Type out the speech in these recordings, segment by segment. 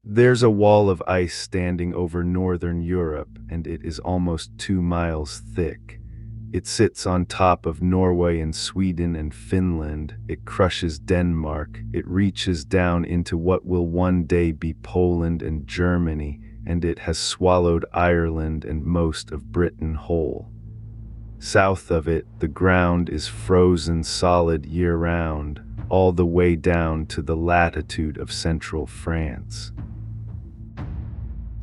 There's a wall of ice standing over northern Europe, and it is almost 2 miles thick. It sits on top of Norway and Sweden and Finland. It crushes Denmark. It reaches down into what will one day be Poland and Germany, and it has swallowed Ireland and most of Britain whole. South of it, the ground is frozen solid year-round, all the way down to the latitude of central France.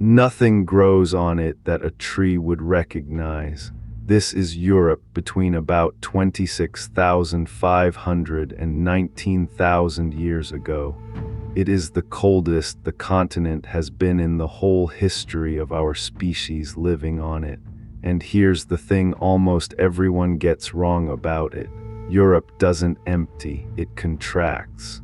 Nothing grows on it that a tree would recognize. This is Europe between about 26,500 and 19,000 years ago. It is the coldest the continent has been in the whole history of our species living on it. And here's the thing almost everyone gets wrong about it. Europe doesn't empty, it contracts.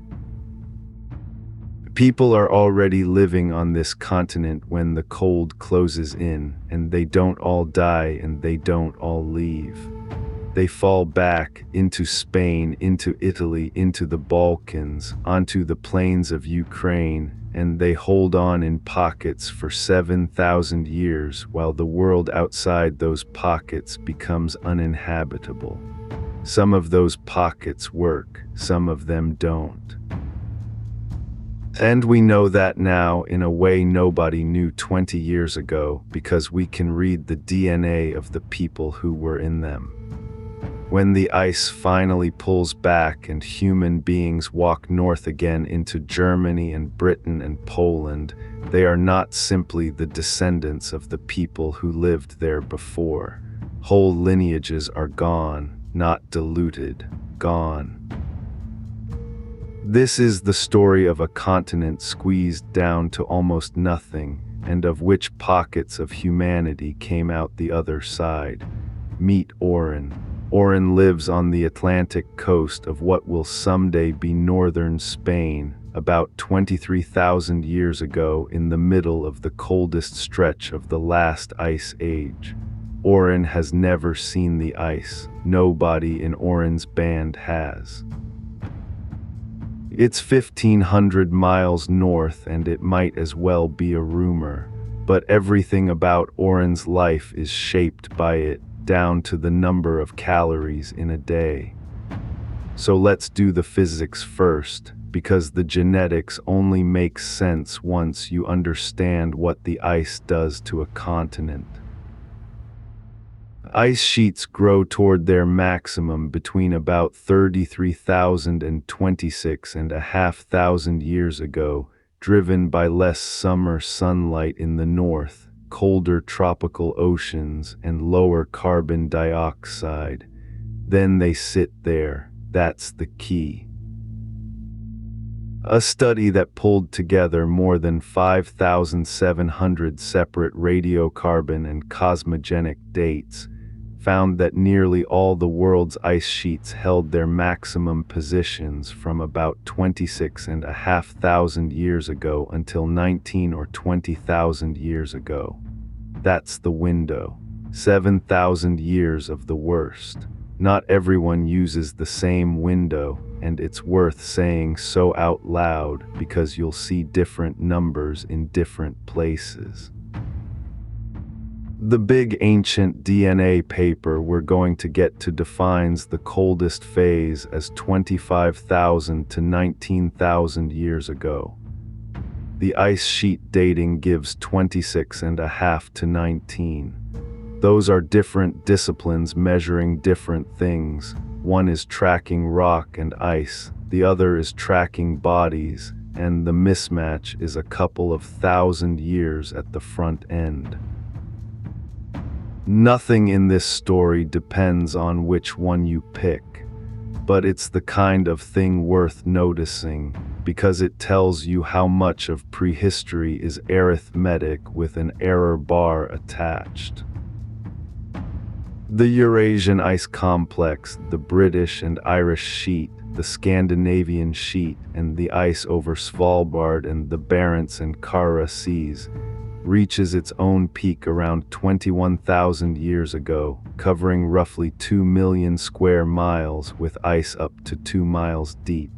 People are already living on this continent when the cold closes in, and they don't all die and they don't all leave. They fall back into Spain, into Italy, into the Balkans, onto the plains of Ukraine, and they hold on in pockets for 7,000 years while the world outside those pockets becomes uninhabitable. Some of those pockets work, some of them don't. And we know that now in a way nobody knew 20 years ago because we can read the DNA of the people who were in them. When the ice finally pulls back and human beings walk north again into Germany and Britain and Poland, they are not simply the descendants of the people who lived there before. Whole lineages are gone, not diluted, gone. This is the story of a continent squeezed down to almost nothing, and of which pockets of humanity came out the other side. Meet Oren. Oren lives on the Atlantic coast of what will someday be northern Spain, about 23,000 years ago in the middle of the coldest stretch of the last ice age. Oren has never seen the ice. Nobody in Oren's band has. It's 1,500 miles north and it might as well be a rumor, but everything about Oren's life is shaped by it, down to the number of calories in a day. So let's do the physics first, because the genetics only makes sense once you understand what the ice does to a continent. Ice sheets grow toward their maximum between about 33,000 and 26,500 years ago, driven by less summer sunlight in the north, colder tropical oceans, and lower carbon dioxide. Then they sit there. That's the key. A study that pulled together more than 5,700 separate radiocarbon and cosmogenic dates found that nearly all the world's ice sheets held their maximum positions from about 26,500 years ago until 19 or 20,000 years ago. That's the window. 7,000 years of the worst. Not everyone uses the same window, and it's worth saying so out loud because you'll see different numbers in different places. The big ancient DNA paper we're going to get to defines the coldest phase as 25,000 to 19,000 years ago. The ice sheet dating gives 26.5 to 19. Those are different disciplines measuring different things. One is tracking rock and ice, the other is tracking bodies, and the mismatch is a couple of thousand years at the front end. Nothing in this story depends on which one you pick, but it's the kind of thing worth noticing because it tells you how much of prehistory is arithmetic with an error bar attached. The Eurasian ice complex, the British and Irish sheet, the Scandinavian sheet, and the ice over Svalbard and the Barents and Kara seas reaches its own peak around 21,000 years ago, covering roughly 2 million square miles with ice up to 2 miles deep.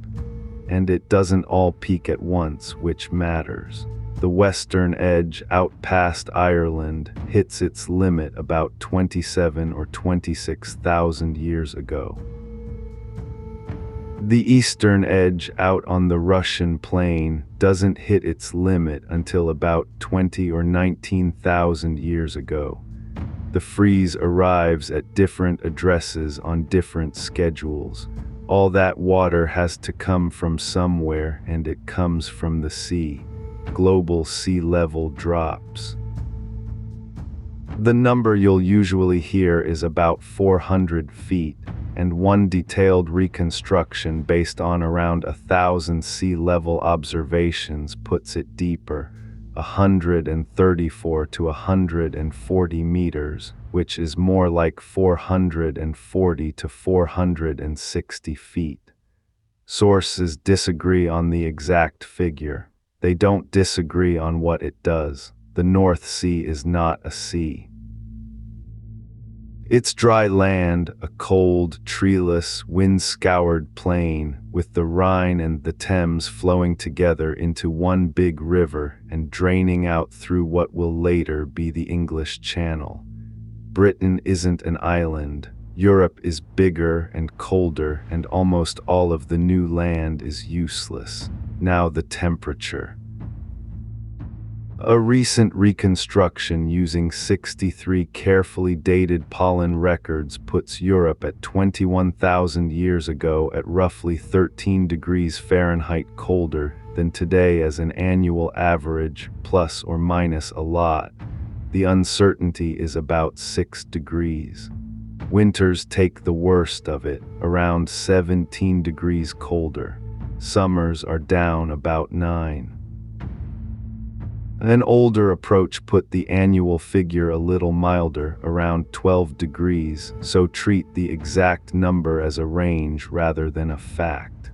And it doesn't all peak at once, which matters. The western edge, out past Ireland, hits its limit about 27 or 26,000 years ago. The eastern edge, out on the Russian plain, doesn't hit its limit until about 20 or 19,000 years ago. The freeze arrives at different addresses on different schedules. All that water has to come from somewhere, and it comes from the sea. Global sea level drops. The number you'll usually hear is about 400 feet, and one detailed reconstruction based on around 1,000 sea level observations puts it deeper, 134 to 140 meters, which is more like 440 to 460 feet. Sources disagree on the exact figure. They don't disagree on what it does. The North Sea is not a sea. It's dry land, a cold, treeless, wind-scoured plain, with the Rhine and the Thames flowing together into one big river and draining out through what will later be the English Channel. Britain isn't an island. Europe is bigger and colder, and almost all of the new land is useless. Now the temperature. A recent reconstruction using 63 carefully dated pollen records puts Europe at 21,000 years ago at roughly 13 degrees Fahrenheit colder than today as an annual average, plus or minus a lot. The uncertainty is about 6 degrees. Winters take the worst of it, around 17 degrees colder. Summers are down about 9. An older approach put the annual figure a little milder, around 12 degrees, so treat the exact number as a range rather than a fact.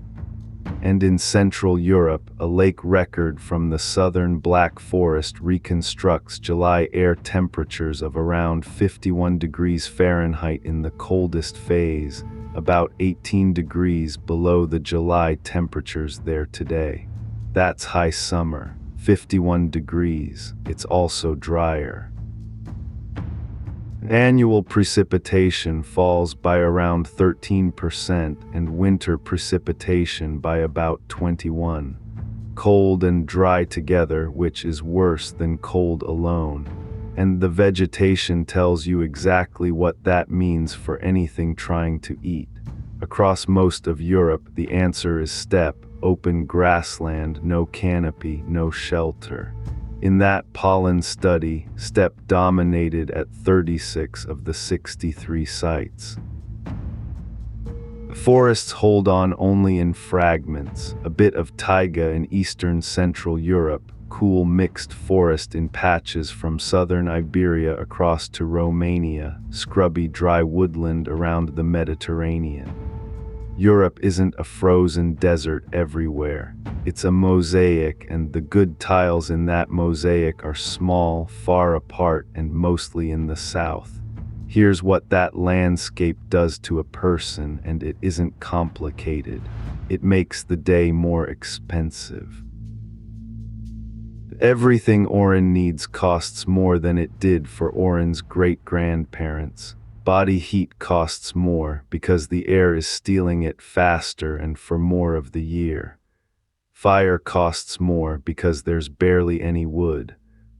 And in Central Europe, a lake record from the southern Black Forest reconstructs July air temperatures of around 51 degrees Fahrenheit in the coldest phase, about 18 degrees below the July temperatures there today. That's high summer. 51 degrees. It's also drier. Annual precipitation falls by around 13% and winter precipitation by about 21%. Cold and dry together, which is worse than cold alone. And the vegetation tells you exactly what that means for anything trying to eat. Across most of Europe, the answer is steppe, open grassland, no canopy, no shelter. In that pollen study, steppe dominated at 36 of the 63 sites. Forests hold on only in fragments, a bit of taiga in eastern Central Europe, cool mixed forest in patches from southern Iberia across to Romania, scrubby dry woodland around the Mediterranean. Europe isn't a frozen desert everywhere. It's a mosaic, and the good tiles in that mosaic are small, far apart, and mostly in the south. Here's what that landscape does to a person, and it isn't complicated. It makes the day more expensive. Everything Oren needs costs more than it did for Oren's great-grandparents. Body heat costs more because the air is stealing it faster and for more of the year. Fire costs more because there's barely any wood.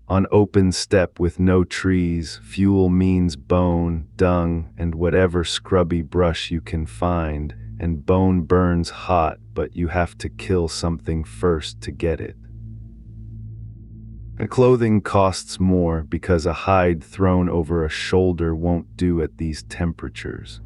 On open steppe with no trees, fuel means bone, dung, and whatever scrubby brush you can find, and bone burns hot, but you have to kill something first to get it. Clothing costs more because a hide thrown over a shoulder won't do at these temperatures.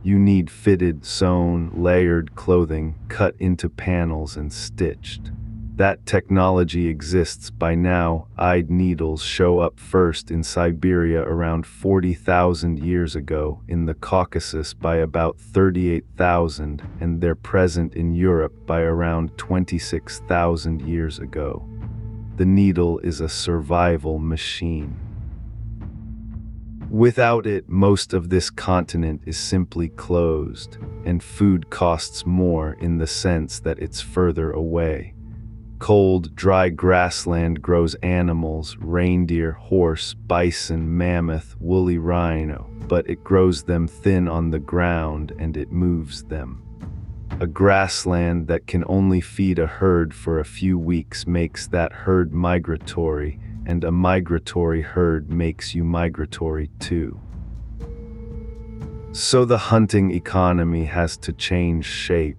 You need fitted, sewn, layered clothing cut into panels and stitched. That technology exists by now. Eyed needles show up first in Siberia around 40,000 years ago, in the Caucasus by about 38,000, and they're present in Europe by around 26,000 years ago. The needle is a survival machine. Without it, most of this continent is simply closed, and food costs more in the sense that it's further away. Cold, dry grassland grows animals, reindeer, horse, bison, mammoth, woolly rhino, but it grows them thin on the ground and it moves them. A grassland that can only feed a herd for a few weeks makes that herd migratory, and a migratory herd makes you migratory too. So the hunting economy has to change shape.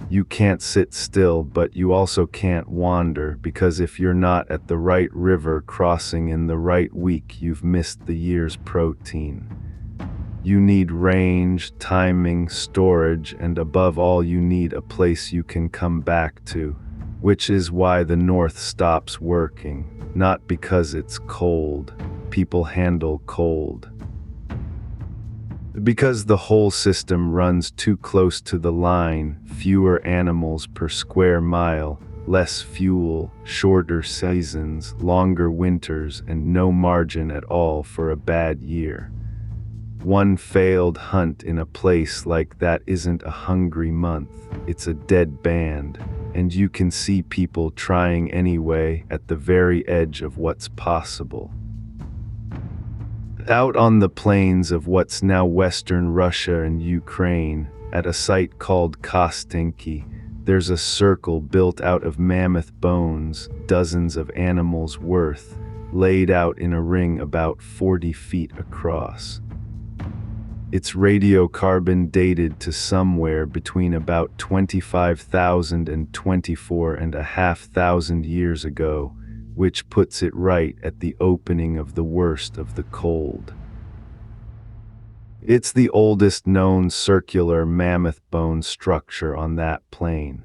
You can't sit still, but you also can't wander, because if you're not at the right river crossing in the right week, you've missed the year's protein. You need range, timing, storage, and above all you need a place you can come back to, which is why the North stops working, not because it's cold. People handle cold. Because the whole system runs too close to the line, fewer animals per square mile, less fuel, shorter seasons, longer winters, and no margin at all for a bad year. One failed hunt in a place like that isn't a hungry month, it's a dead band, and you can see people trying anyway at the very edge of what's possible. Out on the plains of what's now western Russia and Ukraine, at a site called Kostenki, there's a circle built out of mammoth bones, dozens of animals' worth, laid out in a ring about 40 feet across. It's radiocarbon dated to somewhere between about 25,000 and 24,500 years ago, which puts it right at the opening of the worst of the cold. It's the oldest known circular mammoth bone structure on that plain.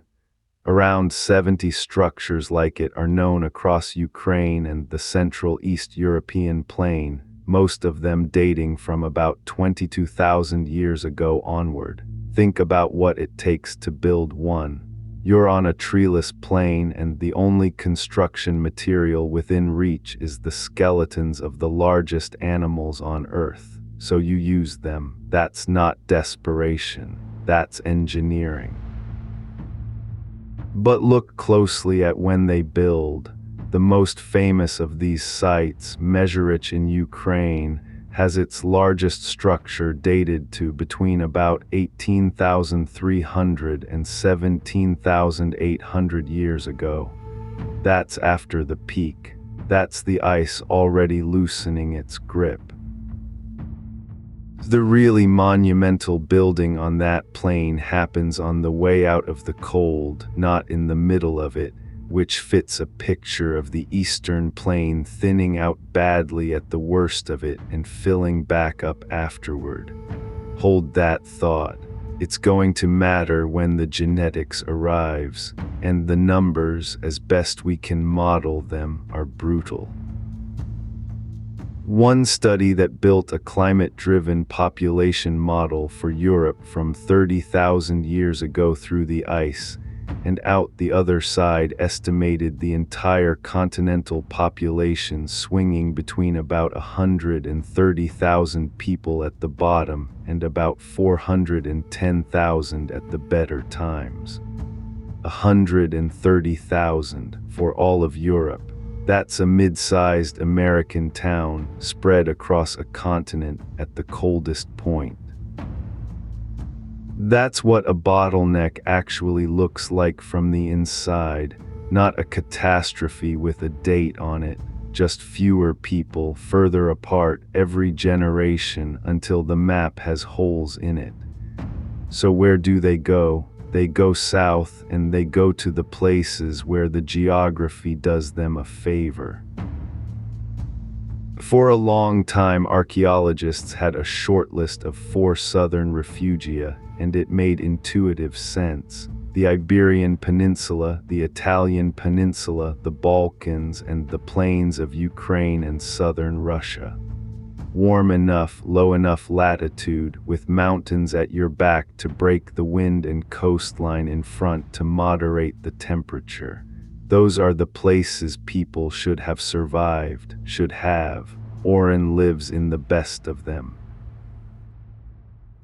Around 70 structures like it are known across Ukraine and the Central East European plain, most of them dating from about 22,000 years ago onward. Think about what it takes to build one. You're on a treeless plain and the only construction material within reach is the skeletons of the largest animals on Earth. So you use them. That's not desperation. That's engineering. But look closely at when they build. The most famous of these sites, Mezherich in Ukraine, has its largest structure dated to between about 18,300 and 17,800 years ago. That's after the peak. That's the ice already loosening its grip. The really monumental building on that plain happens on the way out of the cold, not in the middle of it, which fits a picture of the eastern plain thinning out badly at the worst of it and filling back up afterward. Hold that thought. It's going to matter when the genetics arrives, and the numbers, as best we can model them, are brutal. One study that built a climate-driven population model for Europe from 30,000 years ago through the ice, and out the other side estimated the entire continental population swinging between about 130,000 people at the bottom and about 410,000 at the better times. 130,000 for all of Europe. That's a mid-sized American town spread across a continent at the coldest point. That's what a bottleneck actually looks like from the inside, not a catastrophe with a date on it, just fewer people further apart every generation until the map has holes in it. So where do they go? They go south and they go to the places where the geography does them a favor. For a long time, archaeologists had a short list of 4 southern refugia, and it made intuitive sense. The Iberian Peninsula, the Italian Peninsula, the Balkans, and the plains of Ukraine and southern Russia. Warm enough, low enough latitude, with mountains at your back to break the wind and coastline in front to moderate the temperature. Those are the places people should have survived, should have. Oren lives in the best of them.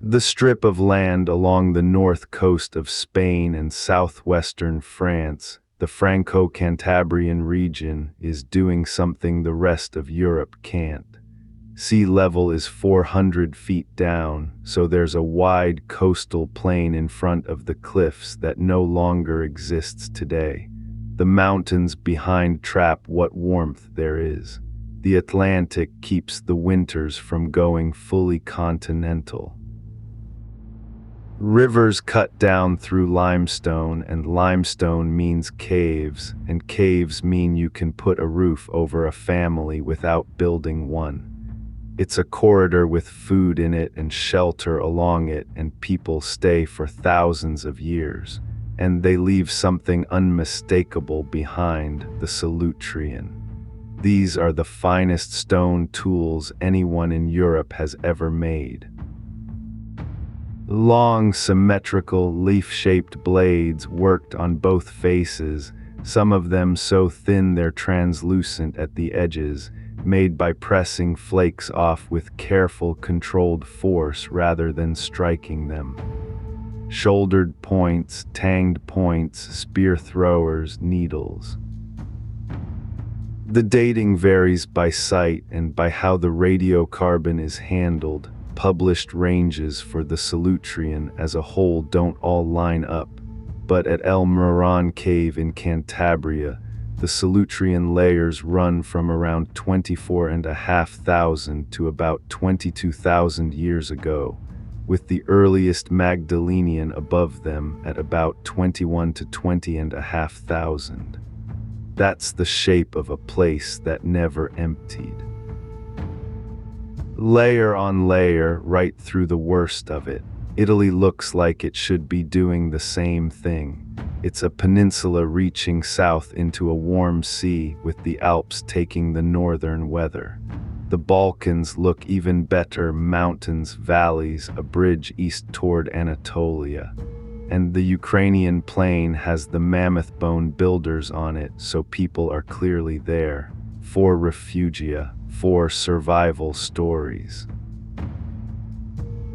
The strip of land along the north coast of Spain and southwestern France, the Franco-Cantabrian region is doing something the rest of Europe can't. Sea level is 400 feet down, so there's a wide coastal plain in front of the cliffs that no longer exists today. The mountains behind trap what warmth there is. The Atlantic keeps the winters from going fully continental. Rivers cut down through limestone, and limestone means caves, and caves mean you can put a roof over a family without building one. It's a corridor with food in it and shelter along it, and people stay for thousands of years. And they leave something unmistakable behind, the Solutrean. These are the finest stone tools anyone in Europe has ever made. Long, symmetrical, leaf-shaped blades worked on both faces, some of them so thin they're translucent at the edges, made by pressing flakes off with careful, controlled force rather than striking them. Shouldered points, tanged points, spear throwers, needles. The dating varies by site and by how the radiocarbon is handled. Published ranges for the Solutrean as a whole don't all line up, but at El Moran Cave in Cantabria, the Solutrean layers run from around 24,500 to about 22,000 years ago, with the earliest Magdalenian above them at about 21 to 20,500. That's the shape of a place that never emptied. Layer on layer, right through the worst of it. Italy looks like it should be doing the same thing. It's a peninsula reaching south into a warm sea, with the Alps taking the northern weather. The Balkans look even better, mountains, valleys, a bridge east toward Anatolia. And the Ukrainian plain has the mammoth bone builders on it, so people are clearly there. For refugia, for survival stories.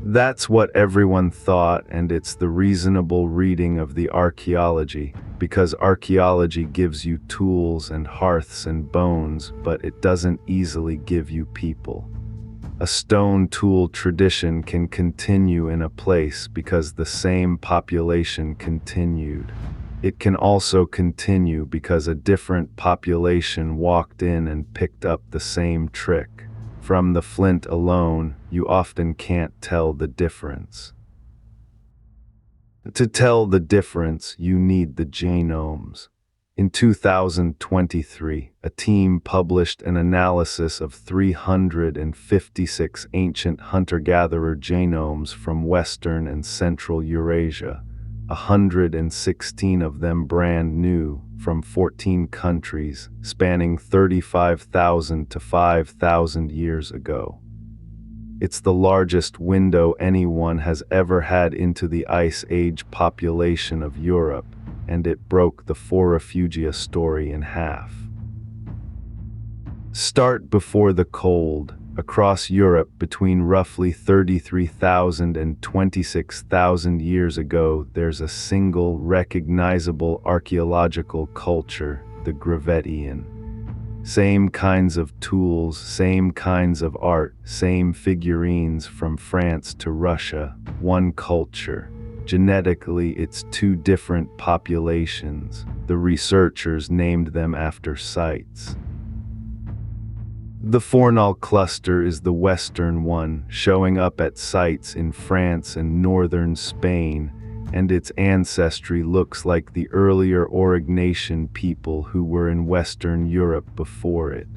That's what everyone thought, and it's the reasonable reading of the archaeology, because archaeology gives you tools and hearths and bones, but it doesn't easily give you people. A stone tool tradition can continue in a place because the same population continued. It can also continue because a different population walked in and picked up the same trick. From the flint alone, you often can't tell the difference. To tell the difference, you need the genomes. In 2023, a team published an analysis of 356 ancient hunter-gatherer genomes from Western and Central Eurasia, 116 of them brand new, from 14 countries, spanning 35,000 to 5,000 years ago. It's the largest window anyone has ever had into the Ice Age population of Europe, and it broke the Forafugia story in half. Start before the cold. Across Europe between roughly 33,000 and 26,000 years ago, there's a single recognizable archaeological culture, the Gravettian. Same kinds of tools, same kinds of art, same figurines from France to Russia, one culture. Genetically, it's two different populations. The researchers named them after sites. The Fornal cluster is the western one, showing up at sites in France and northern Spain, and its ancestry looks like the earlier Aurignacian people who were in Western Europe before it.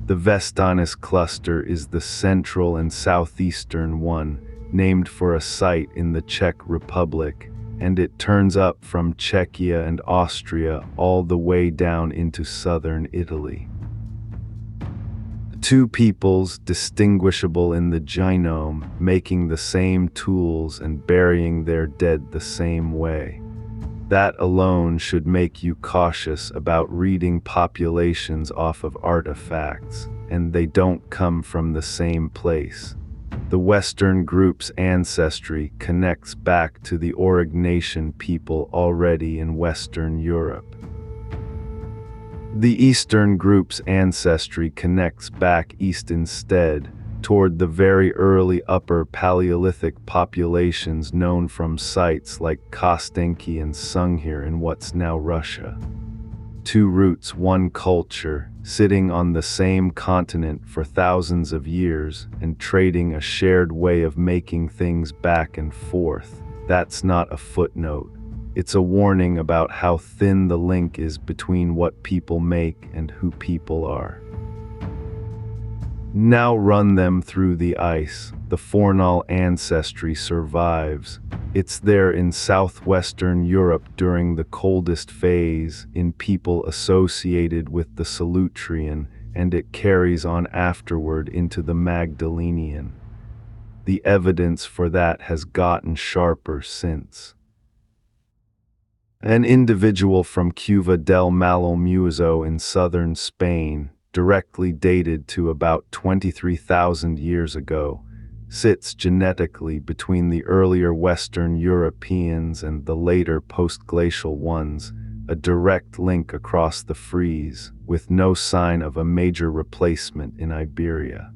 The Vestanis cluster is the central and southeastern one, named for a site in the Czech Republic, and it turns up from Czechia and Austria all the way down into southern Italy. Two peoples distinguishable in the genome, making the same tools and burying their dead the same way. That alone should make you cautious about reading populations off of artifacts, and they don't come from the same place. The Western group's ancestry connects back to the Aurignacian people already in Western Europe. The Eastern group's ancestry connects back east instead, toward the very early Upper Paleolithic populations known from sites like Kostenki and Sunghir in what's now Russia. Two roots, one culture, sitting on the same continent for thousands of years and trading a shared way of making things back and forth. That's not a footnote. It's a warning about how thin the link is between what people make and who people are. Now run them through the ice. The Fornal ancestry survives. It's there in southwestern Europe during the coldest phase, in people associated with the Solutrean, and it carries on afterward into the Magdalenian. The evidence for that has gotten sharper since. An individual from Cueva del Malolmuzo in southern Spain, directly dated to about 23,000 years ago, sits genetically between the earlier Western Europeans and the later post-glacial ones, a direct link across the frieze, with no sign of a major replacement in Iberia.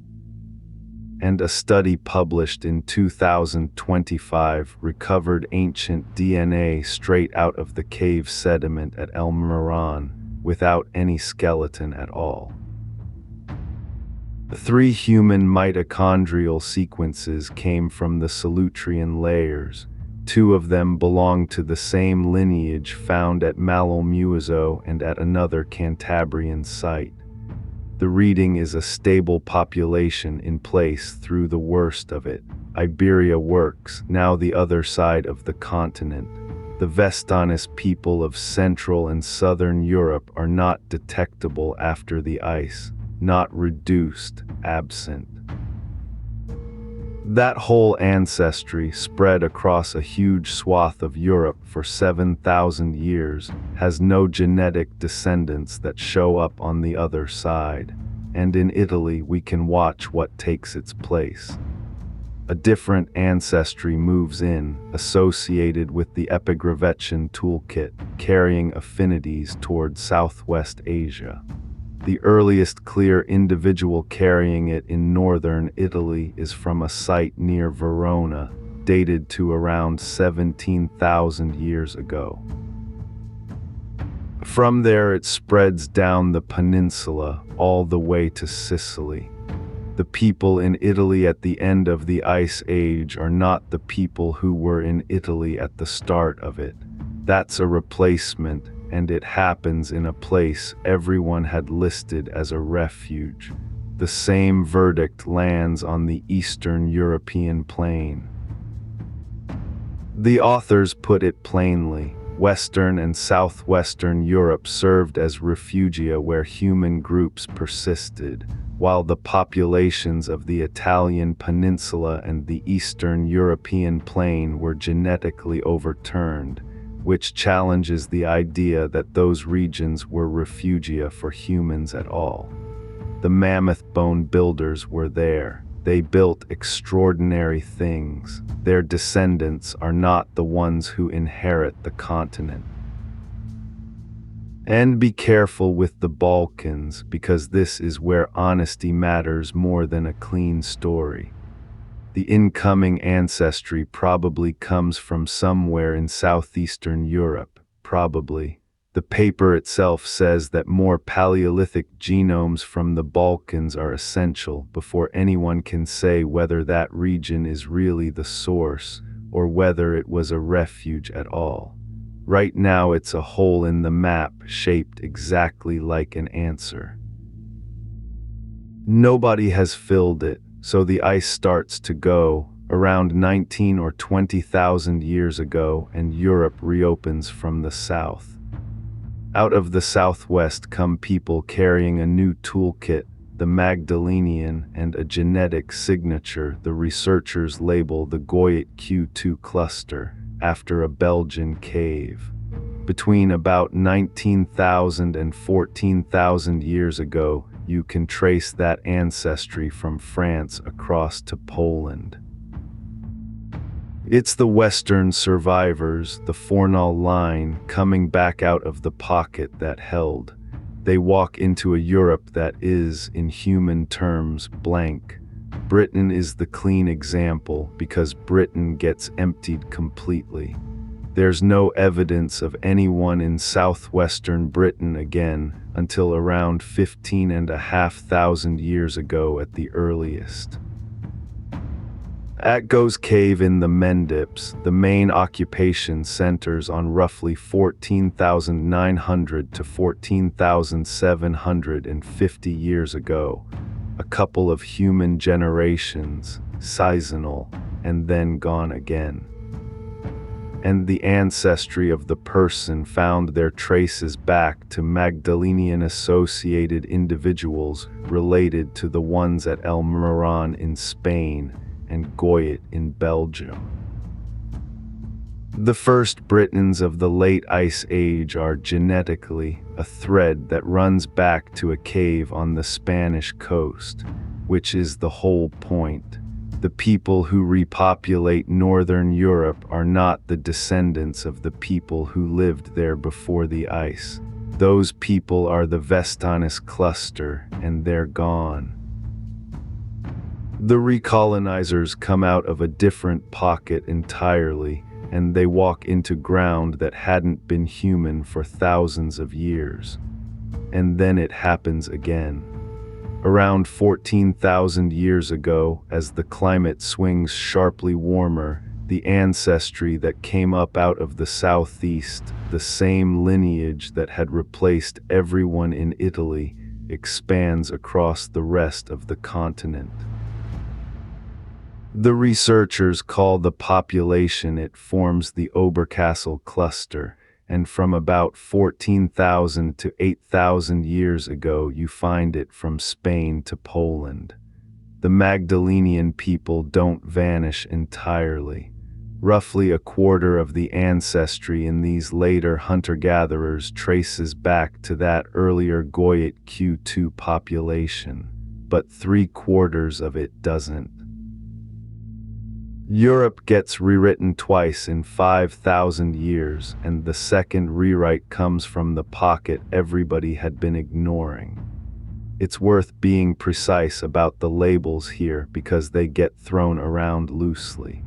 And a study published in 2025 recovered ancient DNA straight out of the cave sediment at El Moran, without any skeleton at all. 3 human mitochondrial sequences came from the Solutrean layers. 2 of them belong to the same lineage found at Malolmuzo and at another Cantabrian site. The reading is a stable population in place through the worst of it. Iberia works, now the other side of the continent. The Vestonis people of Central and Southern Europe are not detectable after the ice, not reduced, absent. That whole ancestry, spread across a huge swath of Europe for 7,000 years, has no genetic descendants that show up on the other side, and in Italy we can watch what takes its place. A different ancestry moves in, associated with the Epigravettian toolkit, carrying affinities toward Southwest Asia. The earliest clear individual carrying it in northern Italy is from a site near Verona, dated to around 17,000 years ago. From there it spreads down the peninsula all the way to Sicily. The people in Italy at the end of the Ice Age are not the people who were in Italy at the start of it. That's a replacement, and it happens in a place everyone had listed as a refuge. The same verdict lands on the Eastern European plain. The authors put it plainly. Western and southwestern Europe served as refugia where human groups persisted, while the populations of the Italian peninsula and the Eastern European plain were genetically overturned, which challenges the idea that those regions were refugia for humans at all. The mammoth bone builders were there. They built extraordinary things. Their descendants are not the ones who inherit the continent. And be careful with the Balkans, because this is where honesty matters more than a clean story. The incoming ancestry probably comes from somewhere in southeastern Europe, probably. The paper itself says that more Paleolithic genomes from the Balkans are essential before anyone can say whether that region is really the source or whether it was a refuge at all. Right now it's a hole in the map shaped exactly like an answer. Nobody has filled it, so the ice starts to go around 19 or 20,000 years ago, and Europe reopens from the south. Out of the southwest come people carrying a new toolkit, the Magdalenian, and a genetic signature the researchers label the Goyet Q2 cluster, after a Belgian cave. Between about 19,000 and 14,000 years ago, you can trace that ancestry from France across to Poland. It's the Western survivors, the Fornal line, coming back out of the pocket that held. They walk into a Europe that is, in human terms, blank. Britain is the clean example because Britain gets emptied completely. There's no evidence of anyone in southwestern Britain again until around 15,500 years ago at the earliest. At Go's Cave in the Mendips, the main occupation centers on roughly 14,900 to 14,750 years ago, a couple of human generations, seasonal, and then gone again. And the ancestry of the person found their traces back to Magdalenian-associated individuals related to the ones at El Moran in Spain and Goyet in Belgium. The first Britons of the late Ice Age are genetically a thread that runs back to a cave on the Spanish coast, which is the whole point. The people who repopulate northern Europe are not the descendants of the people who lived there before the ice. Those people are the Vestanis cluster, and they're gone. The recolonizers come out of a different pocket entirely, and they walk into ground that hadn't been human for thousands of years. And then it happens again. Around 14,000 years ago, as the climate swings sharply warmer, the ancestry that came up out of the southeast, the same lineage that had replaced everyone in Italy, expands across the rest of the continent. The researchers call the population it forms the Oberkassel cluster, and from about 14,000 to 8,000 years ago you find it from Spain to Poland. The Magdalenian people don't vanish entirely. Roughly a quarter of the ancestry in these later hunter-gatherers traces back to that earlier Goyet Q2 population, but 3/4 of it doesn't. Europe gets rewritten twice in 5,000 years, and the second rewrite comes from the pocket everybody had been ignoring. It's worth being precise about the labels here because they get thrown around loosely.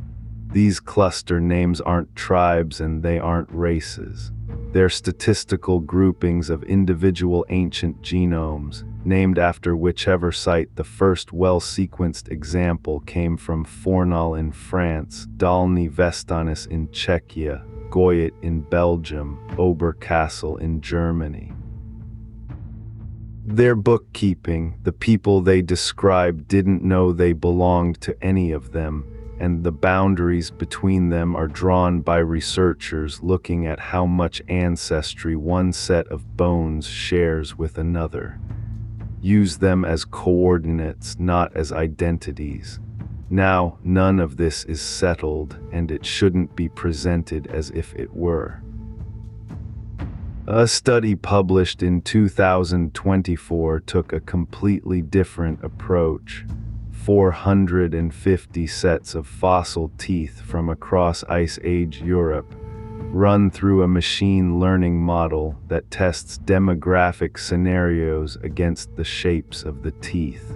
These cluster names aren't tribes and they aren't races. They're statistical groupings of individual ancient genomes, named after whichever site the first well-sequenced example came from: Fornal in France, Dolní Vestanis in Czechia, Goyet in Belgium, Oberkassel in Germany. Their bookkeeping, the people they describe didn't know they belonged to any of them, and the boundaries between them are drawn by researchers looking at how much ancestry one set of bones shares with another. Use them as coordinates, not as identities. Now, none of this is settled, and it shouldn't be presented as if it were. A study published in 2024 took a completely different approach. 450 sets of fossil teeth from across Ice Age Europe, run through a machine learning model that tests demographic scenarios against the shapes of the teeth.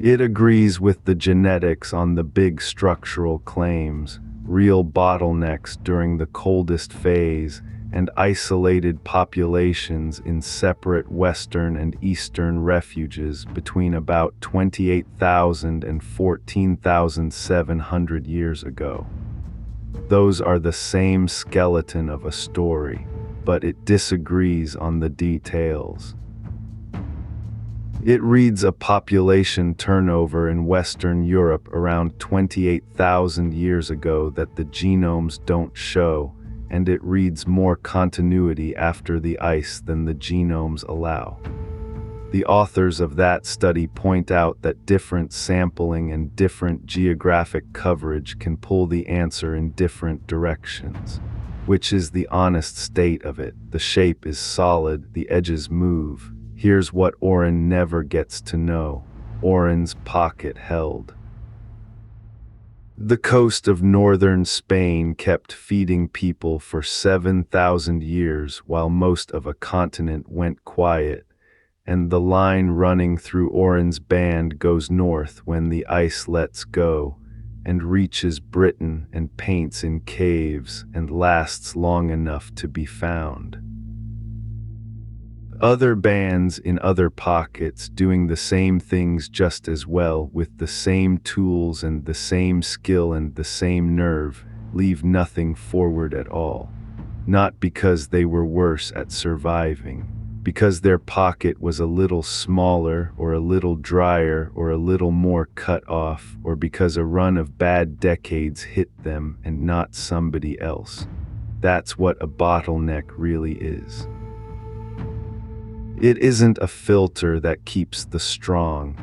It agrees with the genetics on the big structural claims, real bottlenecks during the coldest phase, and isolated populations in separate western and eastern refuges between about 28,000 and 14,700 years ago. Those are the same skeleton of a story, but it disagrees on the details. It reads a population turnover in Western Europe around 28,000 years ago that the genomes don't show, and it reads more continuity after the ice than the genomes allow. The authors of that study point out that different sampling and different geographic coverage can pull the answer in different directions. which is the honest state of it. The shape is solid, the edges move. Here's what Oren never gets to know. Oren's pocket held. The coast of northern Spain kept feeding people for 7,000 years while most of a continent went quiet, and the line running through Oren's band goes north when the ice lets go, and reaches Britain and paints in caves and lasts long enough to be found. Other bands in other pockets doing the same things just as well with the same tools and the same skill and the same nerve leave nothing forward at all. Not because they were worse at surviving, because their pocket was a little smaller or a little drier or a little more cut off, or because a run of bad decades hit them and not somebody else. That's what a bottleneck really is. It isn't a filter that keeps the strong.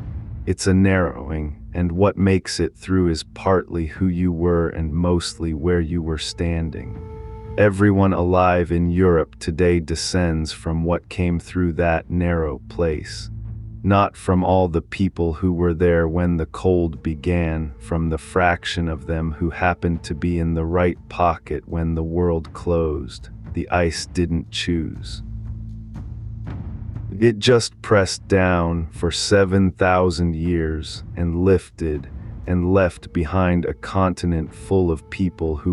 It's a narrowing, and what makes it through is partly who you were and mostly where you were standing. Everyone alive in Europe today descends from what came through that narrow place. Not from all the people who were there when the cold began, from the fraction of them who happened to be in the right pocket when the world closed. The ice didn't choose. It just pressed down for 7,000 years and lifted and left behind a continent full of people who